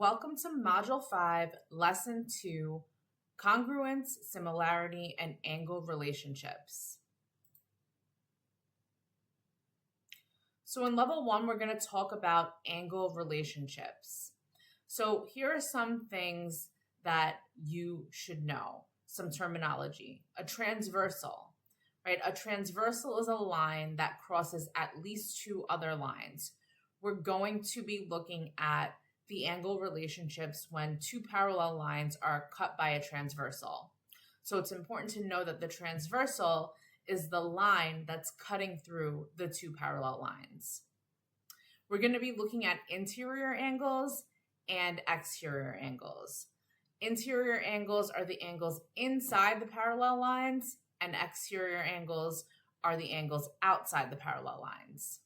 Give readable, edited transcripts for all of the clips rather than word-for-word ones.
Welcome to Module 5, Lesson 2, Congruence, Similarity, and Angle Relationships. So in Level 1, we're going to talk about angle relationships. So here are some things that you should know, some terminology. A transversal, right? A transversal is a line that crosses at least two other lines. We're going to be looking at the angle relationships when two parallel lines are cut by a transversal. So it's important to know that the transversal is the line that's cutting through the two parallel lines. We're going to be looking at interior angles and exterior angles. Interior angles are the angles inside the parallel lines, and exterior angles are the angles outside the parallel lines.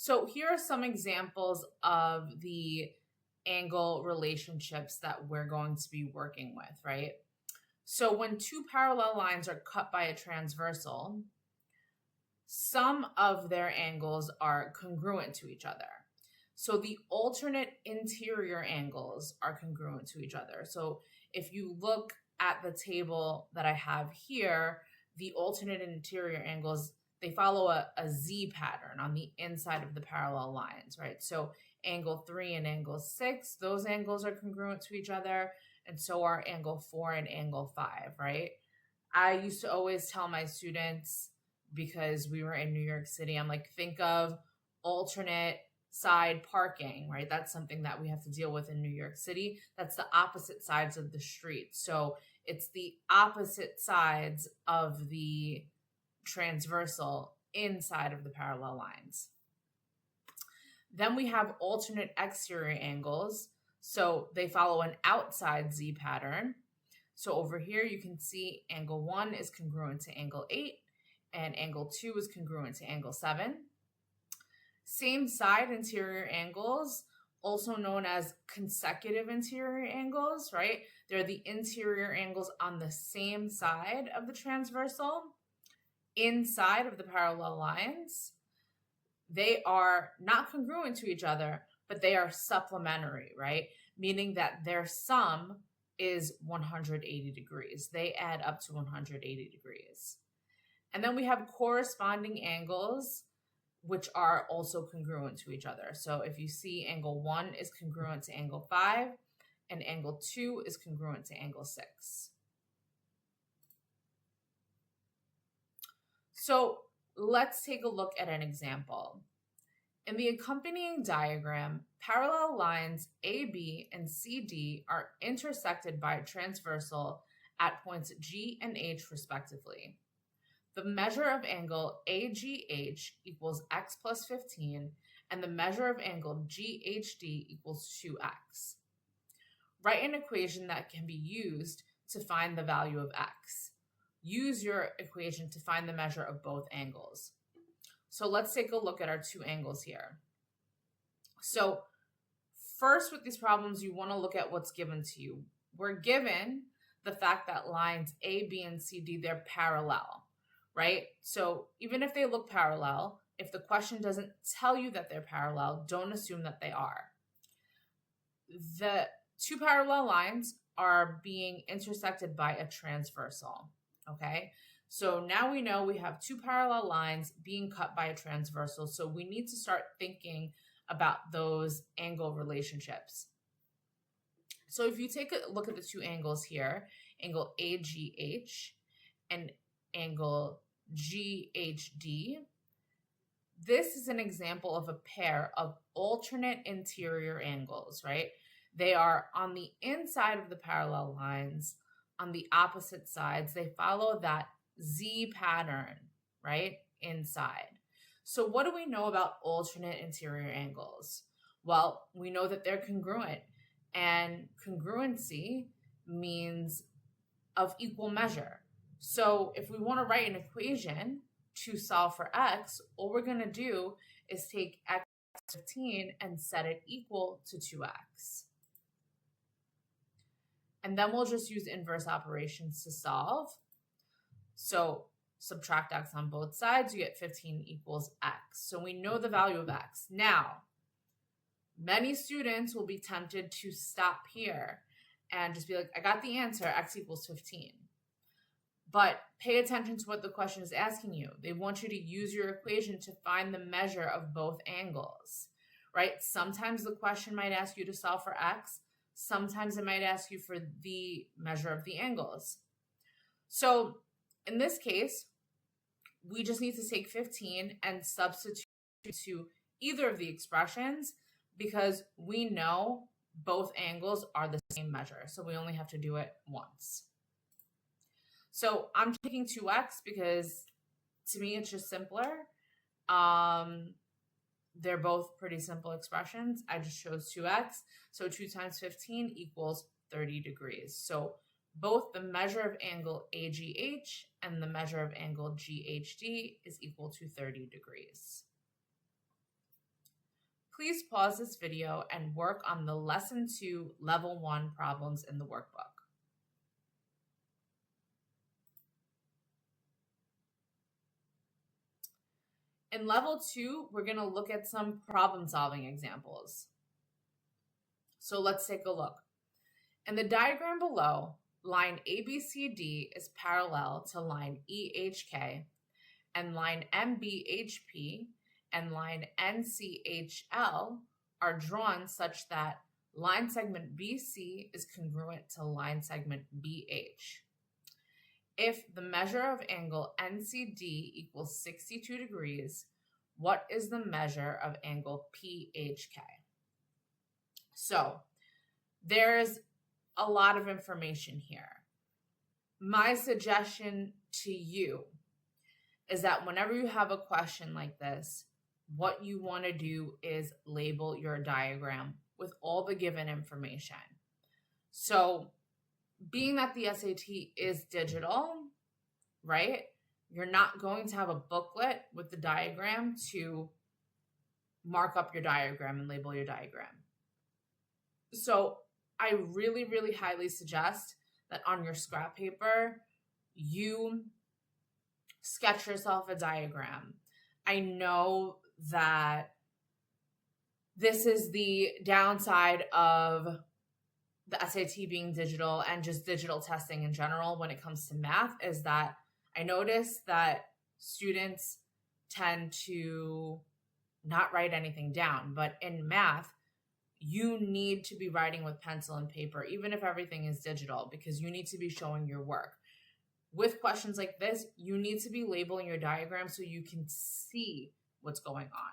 So here are some examples of the angle relationships that we're going to be working with, right? So when two parallel lines are cut by a transversal, some of their angles are congruent to each other. So the alternate interior angles are congruent to each other. So if you look at the table that I have here, the alternate interior angles, they follow a Z pattern on the inside of the parallel lines, right? So angle 3 and angle 6, those angles are congruent to each other, and so are angle 4 and angle 5, right? I used to always tell my students, because we were in New York City, I'm like, think of alternate side parking, right? That's something that we have to deal with in New York City. That's the opposite sides of the street. So it's the opposite sides of the transversal inside of the parallel lines. Then we have alternate exterior angles. So they follow an outside Z pattern. So over here you can see angle 1 is congruent to angle 8 and angle 2 is congruent to angle 7. Same side interior angles, also known as consecutive interior angles, right? They're the interior angles on the same side of the transversal inside of the parallel lines. They are not congruent to each other, but they are supplementary, right? Meaning that their sum is 180 degrees. They add up to 180 degrees. And then we have corresponding angles, which are also congruent to each other. So if you see angle 1 is congruent to angle 5, and angle 2 is congruent to angle 6. So let's take a look at an example. In the accompanying diagram, parallel lines AB and CD are intersected by a transversal at points G and H respectively. The measure of angle AGH equals x plus 15, and the measure of angle GHD equals 2x. Write an equation that can be used to find the value of x. Use your equation to find the measure of both angles. So let's take a look at our two angles here. So first with these problems, you want to look at what's given to you. We're given the fact that lines A, B, and C, D, they're parallel, right? So even if they look parallel, if the question doesn't tell you that they're parallel, don't assume that they are. The two parallel lines are being intersected by a transversal. Okay, so now we know we have two parallel lines being cut by a transversal, so we need to start thinking about those angle relationships. So if you take a look at the two angles here, angle AGH and angle GHD, this is an example of a pair of alternate interior angles, right? They are on the inside of the parallel lines. On the opposite sides, they follow that Z pattern, right, inside. So what do we know about alternate interior angles? Well, we know that they're congruent, and congruency means of equal measure. So if we want to write an equation to solve for x, all we're going to do is take x 15 and set it equal to 2x. And then we'll just use inverse operations to solve. So subtract x on both sides, you get 15 equals x. So we know the value of x. Now, Many students will be tempted to stop here and just be like, I got the answer, x equals 15. But pay attention to what the question is asking you. They want you to use your equation to find the measure of both angles, right? Sometimes the question might ask you to solve for x. Sometimes it might ask you for the measure of the angles. So in this case, we just need to take 15 and substitute to either of the expressions because we know both angles are the same measure. So we only have to do it once. So I'm taking 2x because to me it's just simpler. They're both pretty simple expressions. I just chose 2x. So 2 times 15 equals 30 degrees. So both the measure of angle AGH and the measure of angle GHD is equal to 30 degrees. Please pause this video and work on the Lesson 2 Level 1 problems in the workbook. In Level 2, we're going to look at some problem-solving examples. So let's take a look. In the diagram below, line ABCD is parallel to line EHK, and line MBHP and line NCHL are drawn such that line segment BC is congruent to line segment BH. If the measure of angle NCD equals 62 degrees, what is the measure of angle PHK? So there's a lot of information here. My suggestion to you is that whenever you have a question like this, what you want to do is label your diagram with all the given information. So being that the SAT is digital, right? You're not going to have a booklet with the diagram to mark up your diagram and label your diagram. So I really, really highly suggest that on your scrap paper, you sketch yourself a diagram. I know that this is the downside of the SAT being digital and just digital testing in general when it comes to math, is that I notice that students tend to not write anything down. But in math, you need to be writing with pencil and paper, even if everything is digital, because you need to be showing your work. With questions like this, you need to be labeling your diagram so you can see what's going on.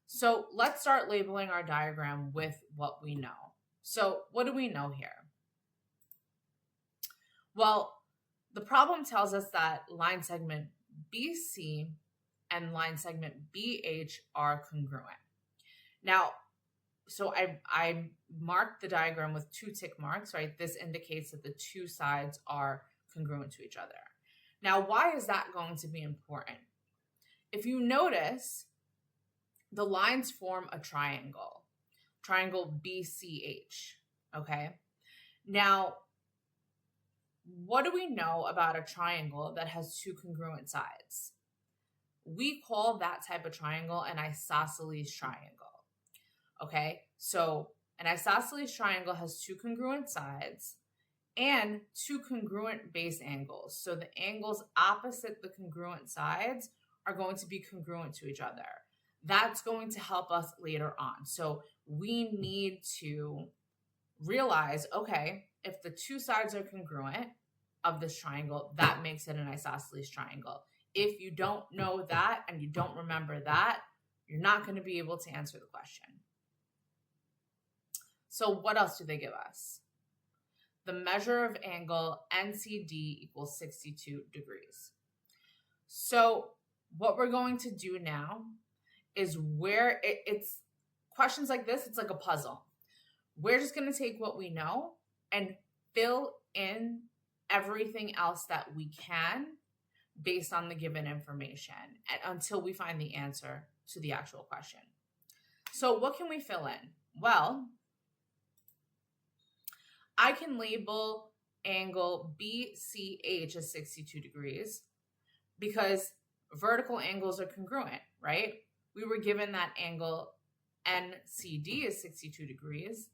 So let's start labeling our diagram with what we know. So what do we know here? Well, the problem tells us that line segment BC and line segment BH are congruent. Now, so I marked the diagram with 2 tick marks, right? This indicates that the two sides are congruent to each other. Now, why is that going to be important? If you notice, the lines form a triangle BCH, okay? Now, what do we know about a triangle that has 2 congruent sides? We call that type of triangle an isosceles triangle, okay? So an isosceles triangle has 2 congruent sides and 2 congruent base angles. So the angles opposite the congruent sides are going to be congruent to each other. That's going to help us later on. So we need to realize, okay, if the 2 sides are congruent of this triangle, that makes it an isosceles triangle. If you don't know that and you don't remember that, you're not going to be able to answer the question. So what else do they give us? The measure of angle NCD equals 62 degrees. So what we're going to do now is where it's questions like this, it's like a puzzle. We're just going to take what we know and fill in everything else that we can based on the given information until we find the answer to the actual question. So what can we fill in? Well, I can label angle BCH as 62 degrees because vertical angles are congruent, right? We were given that angle NCD is 62 degrees,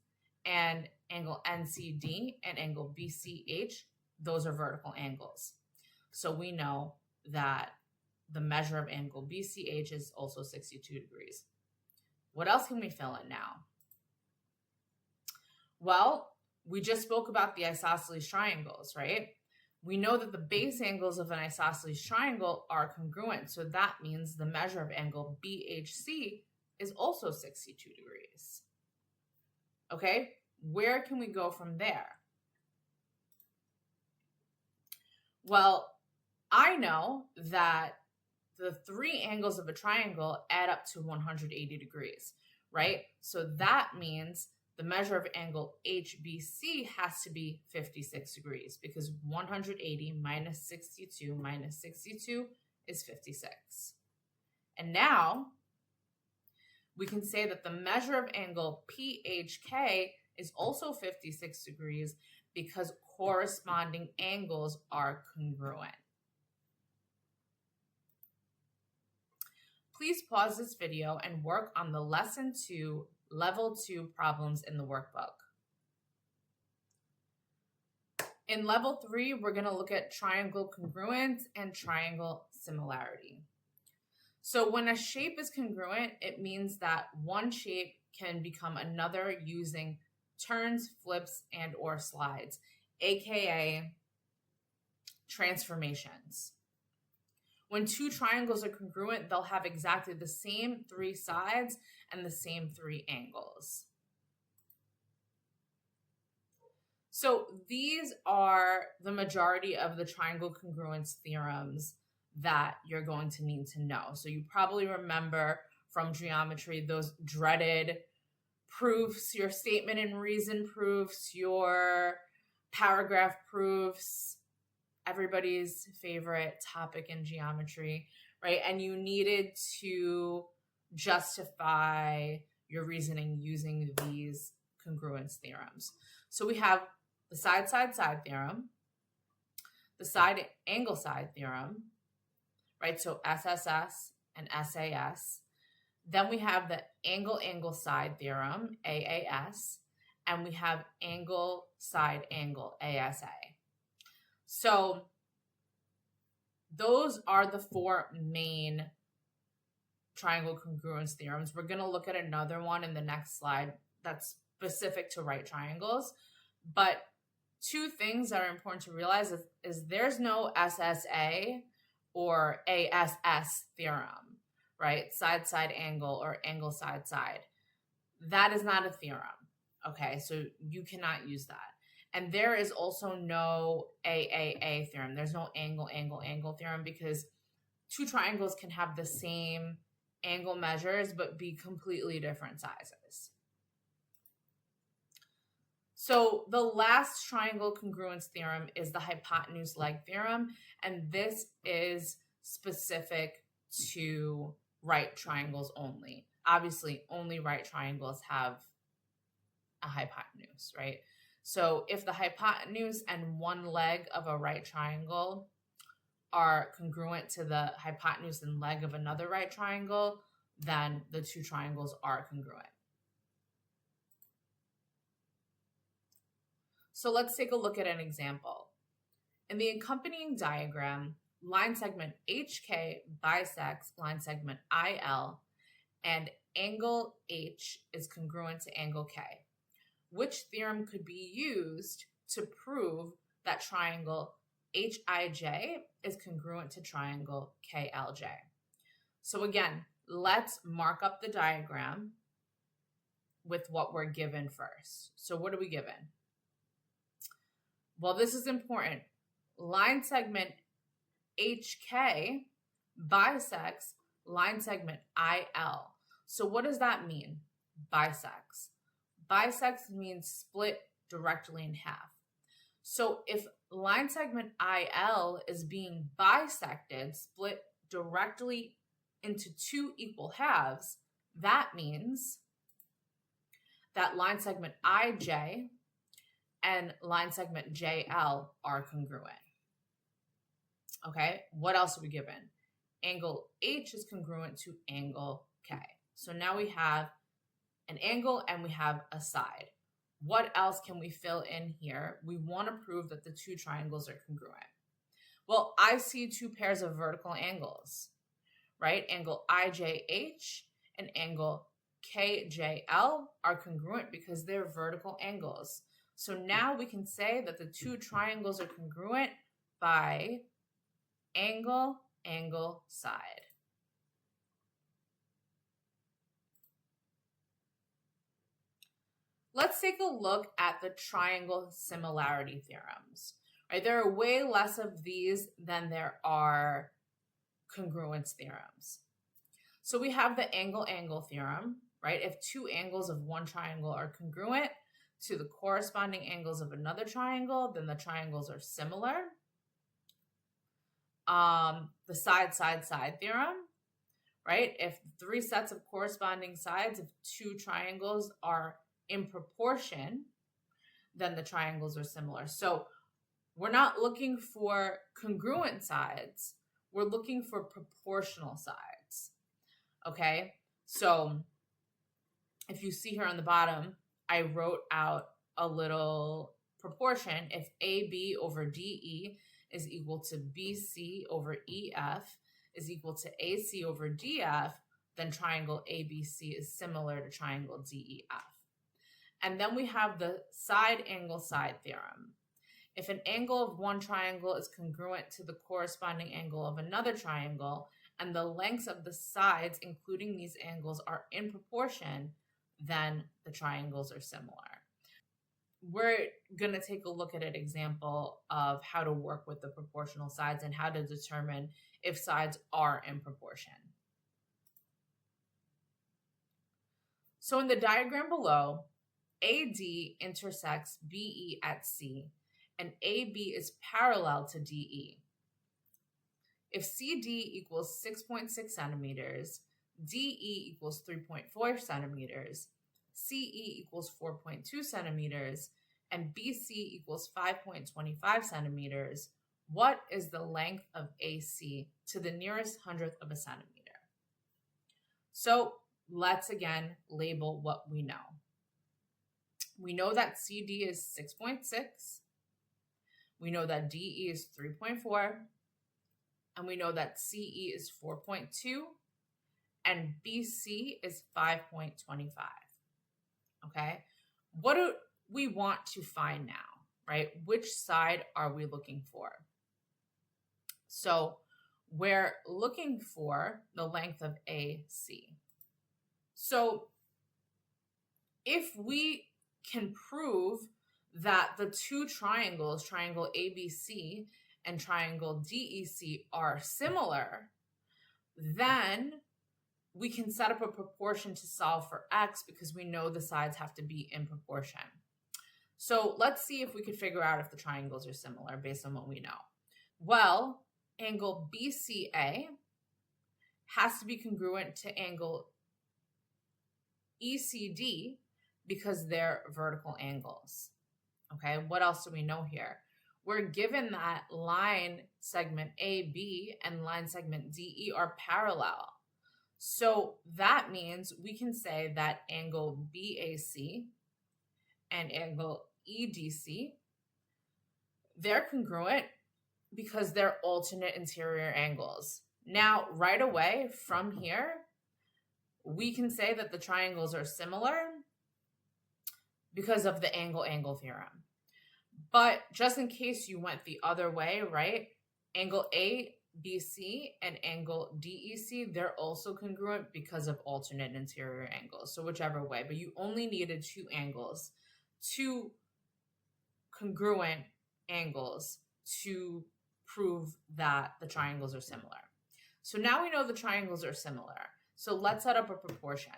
and angle NCD and angle BCH, those are vertical angles. So we know that the measure of angle BCH is also 62 degrees. What else can we fill in now? Well, we just spoke about the isosceles triangles, right? We know that the base angles of an isosceles triangle are congruent. So that means the measure of angle BHC is also 62 degrees. Okay, where can we go from there? Well, I know that the three angles of a triangle add up to 180 degrees, right? So that means the measure of angle HBC has to be 56 degrees because 180 minus 62 is 56. And now we can say that the measure of angle PHK is also 56 degrees because corresponding angles are congruent. Please pause this video and work on the lesson 2, level 2 problems in the workbook. In level 3, we're going to look at triangle congruence and triangle similarity. So when a shape is congruent, it means that one shape can become another using turns, flips, and or slides, aka transformations. When two triangles are congruent, they'll have exactly the same 3 sides and the same 3 angles. So these are the majority of the triangle congruence theorems that you're going to need to know. So you probably remember from geometry those dreaded proofs, your statement and reason proofs, your paragraph proofs, everybody's favorite topic in geometry, right? And you needed to justify your reasoning using these congruence theorems. So we have the side-side-side theorem, the side-angle-side theorem, right? So SSS and SAS. Then we have the angle-angle-side theorem, AAS, and we have angle-side-angle, ASA. So those are the 4 main triangle congruence theorems. We're going to look at another one in the next slide that's specific to right triangles. But 2 things that are important to realize is there's no SSA or ASS theorem, right? Side-side angle or angle side-side. That is not a theorem, okay? So you cannot use that. And there is also no AAA theorem. There's no angle theorem because 2 triangles can have the same angle measures but be completely different sizes. So the last triangle congruence theorem is the hypotenuse leg theorem, and this is specific to right triangles only. Obviously, only right triangles have a hypotenuse, right? So if the hypotenuse and one leg of a right triangle are congruent to the hypotenuse and leg of another right triangle, then the 2 triangles are congruent. So let's take a look at an example. In the accompanying diagram, line segment HK bisects line segment IL, and angle H is congruent to angle K. Which theorem could be used to prove that triangle HIJ is congruent to triangle KLJ? So again, let's mark up the diagram with what we're given first. So what are we given? Well, this is important. Line segment HK bisects line segment IL. So what does that mean? Bisects. Bisects means split directly in half. So if line segment IL is being bisected, split directly into 2 equal halves, that means that line segment IJ and line segment JL are congruent. Okay, what else are we given? Angle H is congruent to angle K. So now we have an angle, and we have a side. What else can we fill in here? We want to prove that the two triangles are congruent. Well, I see two pairs of vertical angles, right? Angle IJH and angle KJL are congruent because they're vertical angles. So now we can say that the two triangles are congruent by angle, angle, side. Let's take a look at the triangle similarity theorems. Right? There are way less of these than there are congruence theorems. So we have the angle-angle theorem, right? If two angles of one triangle are congruent to the corresponding angles of another triangle, then the triangles are similar. The side theorem, right? If three sets of corresponding sides of two triangles are in proportion, then the triangles are similar. So we're not looking for congruent sides, we're looking for proportional sides. Okay, so if you see here on the bottom, I wrote out a little proportion. If AB over DE is equal to BC over EF is equal to AC over DF, then triangle ABC is similar to triangle DEF. And then we have the side angle side theorem. If an angle of one triangle is congruent to the corresponding angle of another triangle, and the lengths of the sides, including these angles, are in proportion, then the triangles are similar. We're going to take a look at an example of how to work with the proportional sides and how to determine if sides are in proportion. So in the diagram below, AD intersects BE at C, and AB is parallel to DE. If CD equals 6.6 centimeters, DE equals 3.4 centimeters, CE equals 4.2 centimeters, and BC equals 5.25 centimeters, what is the length of AC to the nearest hundredth of a centimeter? So let's again label what we know. We know that CD is 6.6. We know that DE is 3.4. And we know that CE is 4.2. And BC is 5.25. Okay? What do we want to find now, right? Which side are we looking for? So we're looking for the length of AC. So if we can prove that the two triangles, triangle ABC and triangle DEC, are similar, then we can set up a proportion to solve for X because we know the sides have to be in proportion. So let's see if we could figure out if the triangles are similar based on what we know. Well, angle BCA has to be congruent to angle ECD because they're vertical angles. Okay, what else do we know here? We're given that line segment AB and line segment DE are parallel. So that means we can say that angle BAC and angle EDC, they're congruent because they're alternate interior angles. Now, right away from here, we can say that the triangles are similar because of the angle-angle theorem. But just in case you went the other way, right? Angle ABC and angle DEC, they're also congruent because of alternate interior angles. So whichever way, but you only needed two angles, two congruent angles to prove that the triangles are similar. So now we know the triangles are similar. So let's set up a proportion.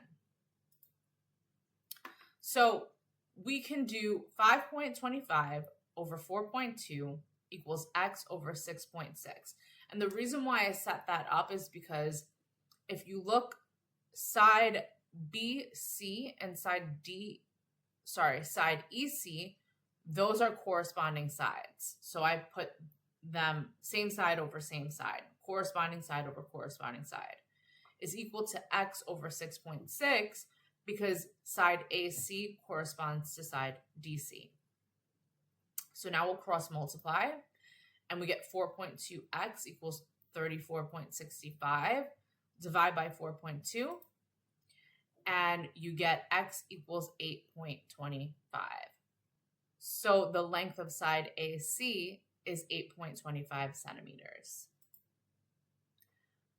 So we can do 5.25 over 4.2 equals X over 6.6. And the reason why I set that up is because if you look side BC and side EC, those are corresponding sides. So I put them same side over same side, corresponding side over corresponding side is equal to X over 6.6 because side AC corresponds to side DC. So now we'll cross multiply, and we get 4.2x equals 34.65. Divide by 4.2, and you get x equals 8.25. So the length of side AC is 8.25 centimeters.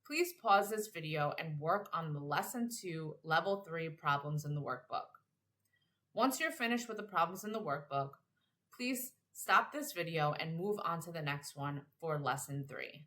Please pause this video and work on the Lesson 2, Level 3 problems in the workbook. Once you're finished with the problems in the workbook, please stop this video and move on to the next one for Lesson 3.